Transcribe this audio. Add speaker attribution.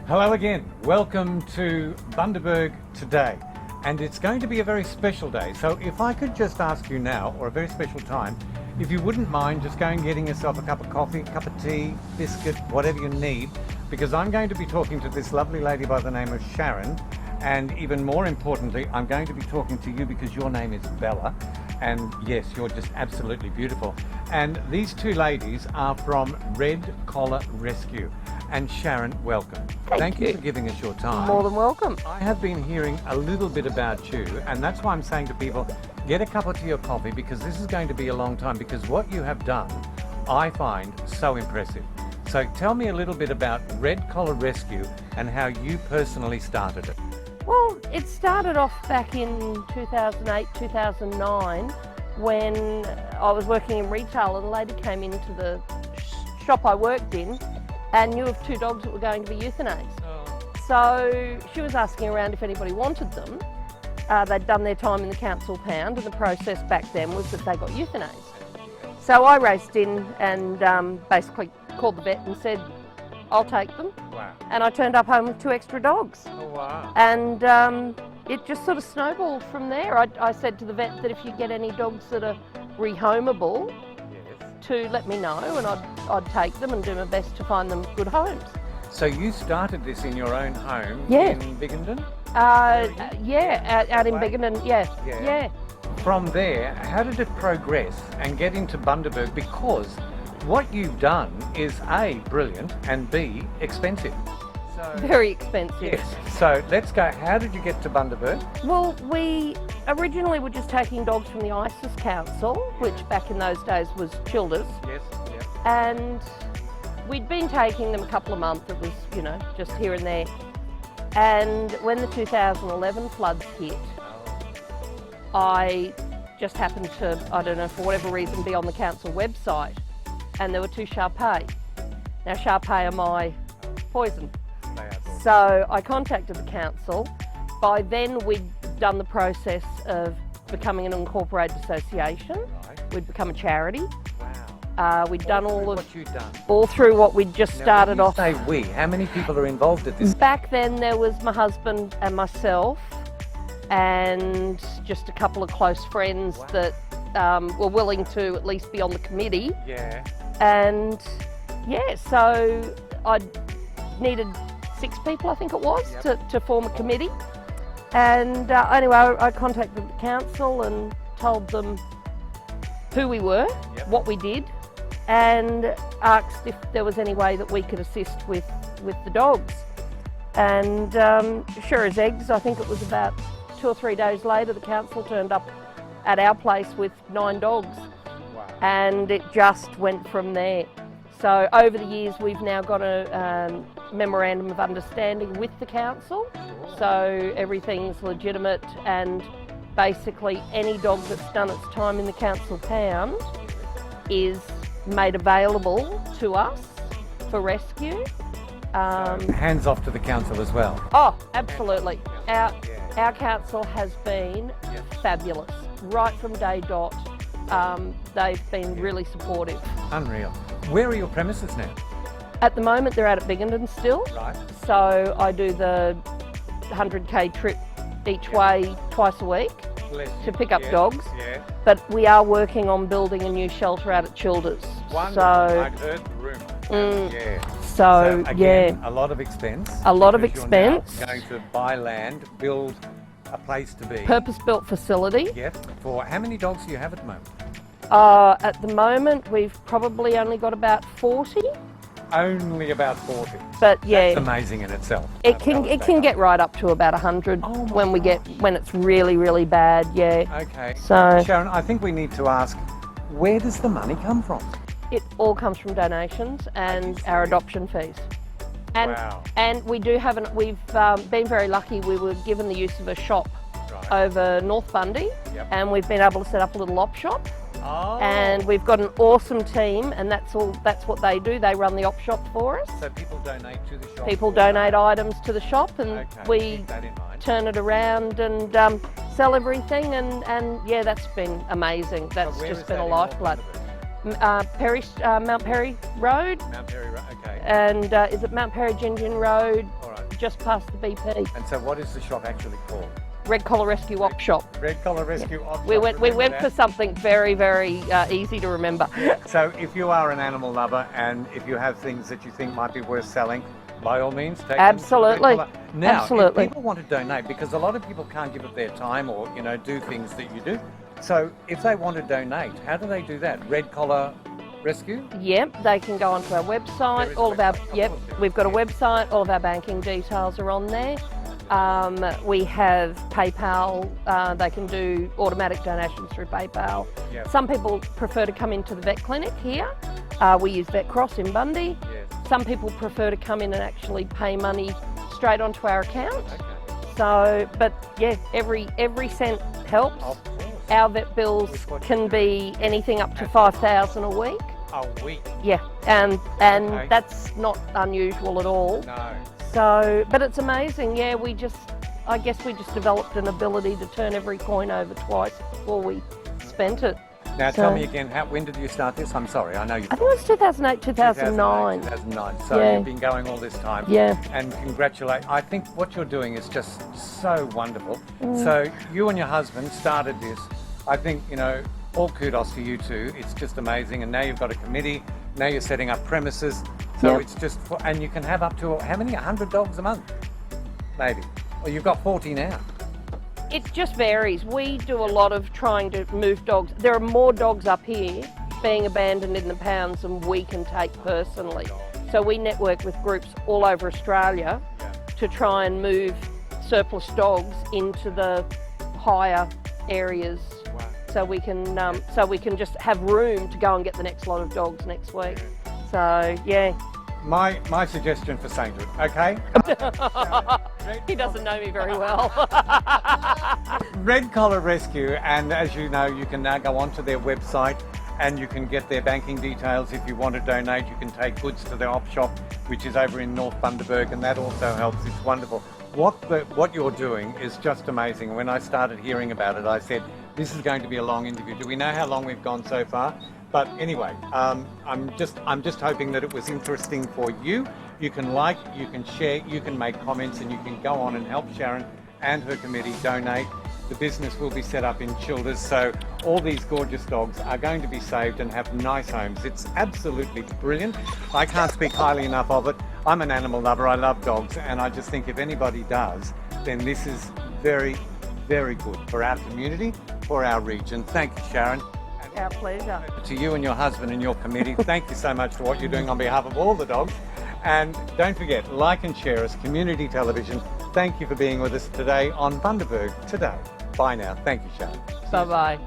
Speaker 1: Hello again, welcome to Bundaberg Today, and it's going to be a very special day. So if I could just ask you now, or a very special time, if you wouldn't mind just going and getting yourself a cup of coffee, a cup of tea, biscuit, whatever you need, because I'm going to be talking to this lovely lady by the name of Sharyn, and even more importantly, I'm going to be talking to you because your name is Bella, and yes, you're just absolutely beautiful. And these two ladies are from Red Collar Rescue. And Sharyn, welcome. Thank you for giving us your time.
Speaker 2: More than welcome.
Speaker 1: I have been hearing a little bit about you, and that's why I'm saying to people, get a cup of tea or coffee, because this is going to be a long time, because what you have done, I find so impressive. So tell me a little bit about Red Collar Rescue and how you personally started it.
Speaker 2: Well, it started off back in 2008, 2009, when I was working in retail and a lady came into the shop I worked in and knew of two dogs that were going to be euthanized. So she was asking around if anybody wanted them. They'd done their time in the council pound, and the process back then was that they got euthanized. So I raced in and basically called the vet and said, I'll take them.
Speaker 1: Wow.
Speaker 2: And I turned up home with 2 extra dogs.
Speaker 1: Oh, wow.
Speaker 2: And it just sort of snowballed from there. I said to the vet that if you get any dogs that are rehomable, to let me know, and I'd take them and do my best to find them good homes.
Speaker 1: So you started this in your own home
Speaker 2: Yeah.
Speaker 1: in Biggendon?
Speaker 2: Yeah, out in Biggendon, yeah.
Speaker 1: From there, how did it progress and get into Bundaberg? Because what you've done is A, brilliant, and B, expensive.
Speaker 2: Very expensive.
Speaker 1: Yes. So let's go. How did you get to Bundaberg?
Speaker 2: Well, we originally were just taking dogs from the ISIS Council, which back in those days was Childers.
Speaker 1: Yes.
Speaker 2: And we'd been taking them a couple of months. It was, just here and there. And when the 2011 floods hit, I just happened to, I don't know, for whatever reason, be on the council website, and there were 2 Shar-Pei. Now, Shar-Pei are my poison. So I contacted the council. By then we'd done the process of becoming an incorporated association. Right. We'd become a charity.
Speaker 1: Wow.
Speaker 2: We'd done
Speaker 1: what you'd done.
Speaker 2: All through what we'd just started off.
Speaker 1: Say we, how many people are involved at this?
Speaker 2: Back then there was my husband and myself and just a couple of close friends that were willing to at least be on the committee.
Speaker 1: Yeah.
Speaker 2: And yeah, so I needed 6 people, I think it was, to form a committee. And anyway, I contacted the council and told them who we were, what we did, and asked if there was any way that we could assist with the dogs. And sure as eggs, I think it was about 2 or 3 days later, the council turned up at our place with 9 dogs.
Speaker 1: Wow. And
Speaker 2: it just went from there. So over the years, we've now got a memorandum of understanding with the council. So everything's legitimate, and basically any dog that's done its time in the council pound is made available to us for rescue.
Speaker 1: so hands off to the council as well.
Speaker 2: Oh, absolutely. Our council has been fabulous. Right from day dot, they've been really supportive.
Speaker 1: Unreal. Where are your premises now?
Speaker 2: At the moment, they're out at Biggendon still.
Speaker 1: Right.
Speaker 2: So I do the 100k trip each way twice a week to pick up dogs.
Speaker 1: Yeah.
Speaker 2: But we are working on building a new shelter out at Childers.
Speaker 1: Wonderful.
Speaker 2: So,
Speaker 1: I've heard the rumour. Yeah.
Speaker 2: So
Speaker 1: again, a lot of expense.
Speaker 2: A lot of
Speaker 1: because
Speaker 2: expense.
Speaker 1: You're now going to buy land, build a place to be.
Speaker 2: Purpose-built facility.
Speaker 1: Yes. For how many dogs do you have at the moment?
Speaker 2: At the moment, we've probably only got about 40.
Speaker 1: Only about 40.
Speaker 2: But yeah,
Speaker 1: that's amazing in itself.
Speaker 2: It can get right up to about 100 when it's really, really bad. Yeah.
Speaker 1: Okay.
Speaker 2: So
Speaker 1: Sharyn, I think we need to ask, where does the money come from?
Speaker 2: It all comes from donations and our adoption fees. And
Speaker 1: wow.
Speaker 2: And we do have we've been very lucky. We were given the use of a shop over North Bundy, and we've been able to set up a little op shop.
Speaker 1: Oh.
Speaker 2: And we've got an awesome team, and that's what they do. They run the op shop for us.
Speaker 1: So people donate to the shop?
Speaker 2: People donate items to the shop, and we turn it around and sell everything, and yeah, that's been amazing. That's just been a lifeblood. Mount Perry Road.
Speaker 1: Mount Perry Road, okay.
Speaker 2: And is it Mount Perry Gin Road?
Speaker 1: All right.
Speaker 2: just past the BP.
Speaker 1: And so what is the shop actually called?
Speaker 2: Red Collar Rescue Op Shop.
Speaker 1: Red Collar Rescue Op Shop.
Speaker 2: We went
Speaker 1: that.
Speaker 2: for something very, very easy to remember.
Speaker 1: So if you are an animal lover and if you have things that you think might be worth selling, by all means, take
Speaker 2: Absolutely.
Speaker 1: them to Red Collar. Now,
Speaker 2: Absolutely.
Speaker 1: if people want to donate, because a lot of people can't give up their time or, you know, do things that you do. So if they want to donate, how do they do that? Red Collar Rescue?
Speaker 2: Yep, they can go onto our website. We've got a website. All of our banking details are on there. We have PayPal. They can do automatic donations through PayPal.
Speaker 1: Yep.
Speaker 2: Some people prefer to come into the vet clinic here. We use Vet Cross in Bundy.
Speaker 1: Yes.
Speaker 2: Some people prefer to come in and actually pay money straight onto our account.
Speaker 1: Okay.
Speaker 2: So, but yeah, every cent helps.
Speaker 1: Of course.
Speaker 2: Our vet bills can be anything up to $5,000 a week.
Speaker 1: A week?
Speaker 2: Yeah, and
Speaker 1: Okay.
Speaker 2: that's not unusual at all.
Speaker 1: No.
Speaker 2: So, but it's amazing. Yeah, I guess we just developed an ability to turn every coin over twice before we spent it.
Speaker 1: Now tell me again, when did you start this? I'm sorry, I know you.
Speaker 2: I think it was 2008, 2009.
Speaker 1: 2009. So
Speaker 2: Yeah.
Speaker 1: you've been going all this time.
Speaker 2: Yeah.
Speaker 1: And congratulate. I think what you're doing is just so wonderful.
Speaker 2: Mm.
Speaker 1: So you and your husband started this. I think, you know, all kudos to you two. It's just amazing. And now you've got a committee. Now you're setting up premises. So
Speaker 2: Yeah.
Speaker 1: it's just, and you can have up to, how many? 100 dogs a month? Maybe. Well, you've got 40 now.
Speaker 2: It just varies. We do a lot of trying to move dogs. There are more dogs up here being abandoned in the pounds than we can take personally. So we network with groups all over Australia to try and move surplus dogs into the higher areas.
Speaker 1: Wow.
Speaker 2: So we can just have room to go and get the next lot of dogs next week. So yeah.
Speaker 1: My suggestion for sainthood, okay?
Speaker 2: He doesn't know me very well.
Speaker 1: Red Collar Rescue, and as you know, you can now go onto their website and you can get their banking details. If you want to donate, you can take goods to their op shop, which is over in North Bundaberg, and that also helps. It's wonderful. What you're doing is just amazing. When I started hearing about it, I said, this is going to be a long interview. Do we know how long we've gone so far? But anyway, I'm just hoping that it was interesting for you. You can like, you can share, you can make comments, and you can go on and help Sharyn and her committee donate. The business will be set up in Childers, so all these gorgeous dogs are going to be saved and have nice homes. It's absolutely brilliant. I can't speak highly enough of it. I'm an animal lover, I love dogs, and I just think if anybody does, then this is very, very good for our community, for our region. Thank you, Sharyn.
Speaker 2: Our pleasure.
Speaker 1: To you and your husband and your committee, thank you so much for what you're doing on behalf of all the dogs. And don't forget, like and share us, Community Television. Thank you for being with us today on Bundaberg Today. Bye now. Thank you, Sharyn.
Speaker 2: Bye-bye.